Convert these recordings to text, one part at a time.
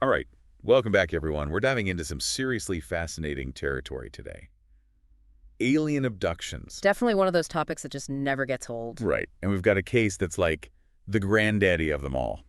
All right, welcome back, everyone. We're diving into some seriously fascinating territory today. Alien abductions. Definitely one of those topics that just never gets old. Right, and we've got a case that's like the granddaddy of them all.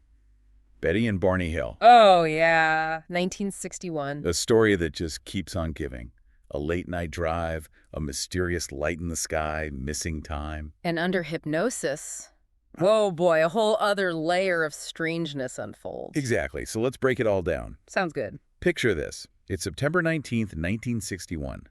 Betty and Barney Hill. Oh, yeah. 1961. A story that just keeps on giving. A late-night drive, a mysterious light in the sky, missing time. And under hypnosis, whoa, boy, a whole other layer of strangeness unfolds. Exactly, so let's break it all down. Sounds good. Picture this. It's September 19th, 1961.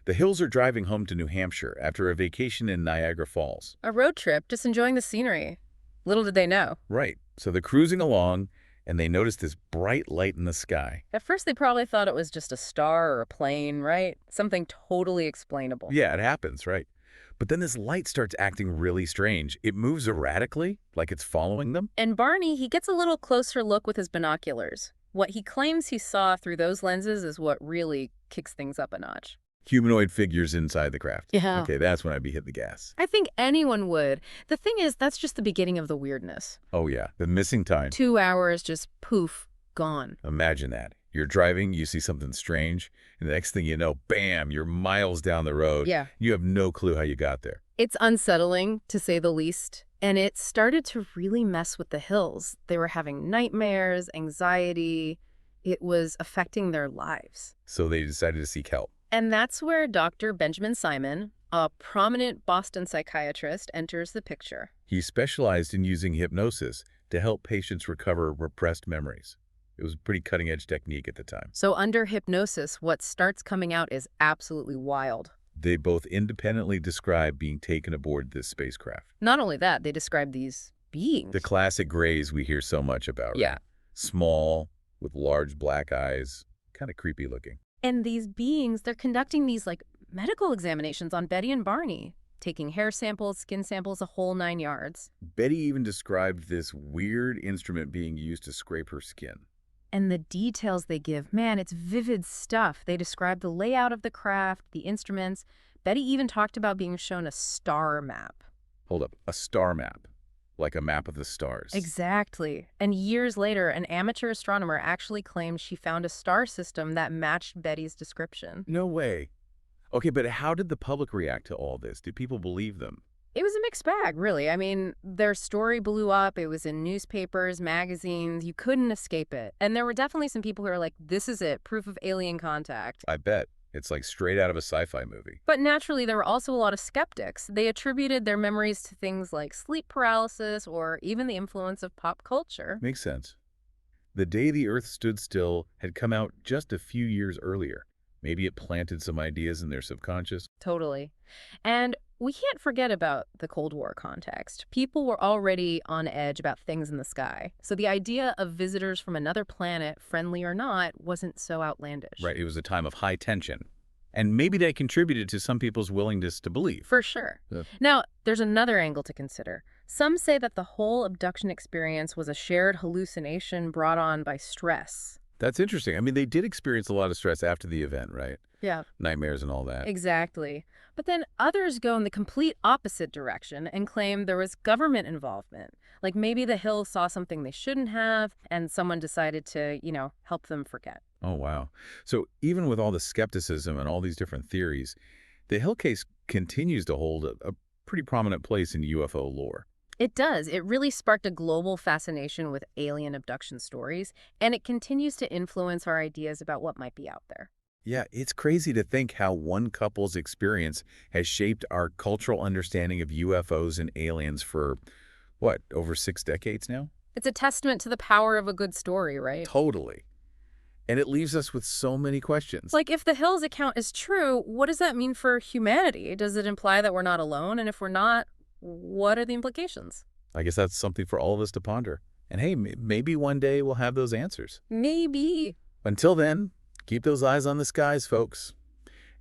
The Hills are driving home to New Hampshire after a vacation in Niagara Falls. A road trip, just enjoying the scenery. Little did they know. Right. So they're cruising along, and they notice this bright light in the sky. At first, they probably thought it was just a star or a plane, right? Something totally explainable. Yeah, it happens, right? But then this light starts acting really strange. It moves erratically, like it's following them. And Barney, he gets a little closer look with his binoculars. What he claims he saw through those lenses is what really kicks things up a notch. Humanoid figures inside the craft. Yeah. Okay, that's when I'd be hitting the gas. I think anyone would. The thing is, that's just the beginning of the weirdness. Oh, yeah, the missing time. 2 hours, just poof, gone. Imagine that. You're driving, you see something strange, and the next thing you know, bam, you're miles down the road. Yeah. You have no clue how you got there. It's unsettling, to say the least. And it started to really mess with the Hills. They were having nightmares, anxiety. It was affecting their lives. So they decided to seek help. And that's where Dr. Benjamin Simon, a prominent Boston psychiatrist, enters the picture. He specialized in using hypnosis to help patients recover repressed memories. It was a pretty cutting-edge technique at the time. So under hypnosis, what starts coming out is absolutely wild. They both independently describe being taken aboard this spacecraft. Not only that, they describe these beings. The classic grays we hear so much about, right? Yeah. Small, with large black eyes, kind of creepy looking. And these beings, they're conducting these, medical examinations on Betty and Barney, taking hair samples, skin samples, a whole 9 yards. Betty even described this weird instrument being used to scrape her skin. And the details they give, man, it's vivid stuff. They describe the layout of the craft, the instruments. Betty even talked about being shown a star map. Hold up, a star map. Like a map of the stars. Exactly. And years later, an amateur astronomer actually claimed she found a star system that matched Betty's description. No way. Okay, but how did the public react to all this? Did people believe them? It was a mixed bag, really. I mean, their story blew up. It was in newspapers, magazines. You couldn't escape it. And there were definitely some people who were like, this is it, proof of alien contact. I bet. It's like straight out of a sci-fi movie. But naturally, there were also a lot of skeptics. They attributed their memories to things like sleep paralysis or even the influence of pop culture. Makes sense. The Day the Earth Stood Still had come out just a few years earlier. Maybe it planted some ideas in their subconscious. Totally. And we can't forget about the Cold War context. People were already on edge about things in the sky. So the idea of visitors from another planet, friendly or not, wasn't so outlandish. Right, it was a time of high tension. And maybe that contributed to some people's willingness to believe. For sure. Yeah. Now, there's another angle to consider. Some say that the whole abduction experience was a shared hallucination brought on by stress. That's interesting. I mean, they did experience a lot of stress after the event, right? Yeah. Nightmares and all that. Exactly. But then others go in the complete opposite direction and claim there was government involvement. Like maybe the Hills saw something they shouldn't have, and someone decided to, help them forget. Oh, wow. So even with all the skepticism and all these different theories, the Hill case continues to hold a pretty prominent place in UFO lore. It does. It really sparked a global fascination with alien abduction stories, and it continues to influence our ideas about what might be out there. Yeah, it's crazy to think how one couple's experience has shaped our cultural understanding of UFOs and aliens for, what, over 6 decades now? It's a testament to the power of a good story, right? Totally. And it leaves us with so many questions. Like, if the Hills account is true, what does that mean for humanity? Does it imply that we're not alone? And if we're not, what are the implications? I guess that's something for all of us to ponder. And hey, maybe one day we'll have those answers. Maybe. Until then, keep those eyes on the skies, folks.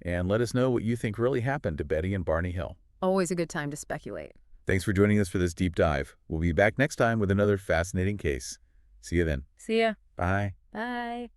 And let us know what you think really happened to Betty and Barney Hill. Always a good time to speculate. Thanks for joining us for this deep dive. We'll be back next time with another fascinating case. See you then. See ya. Bye. Bye.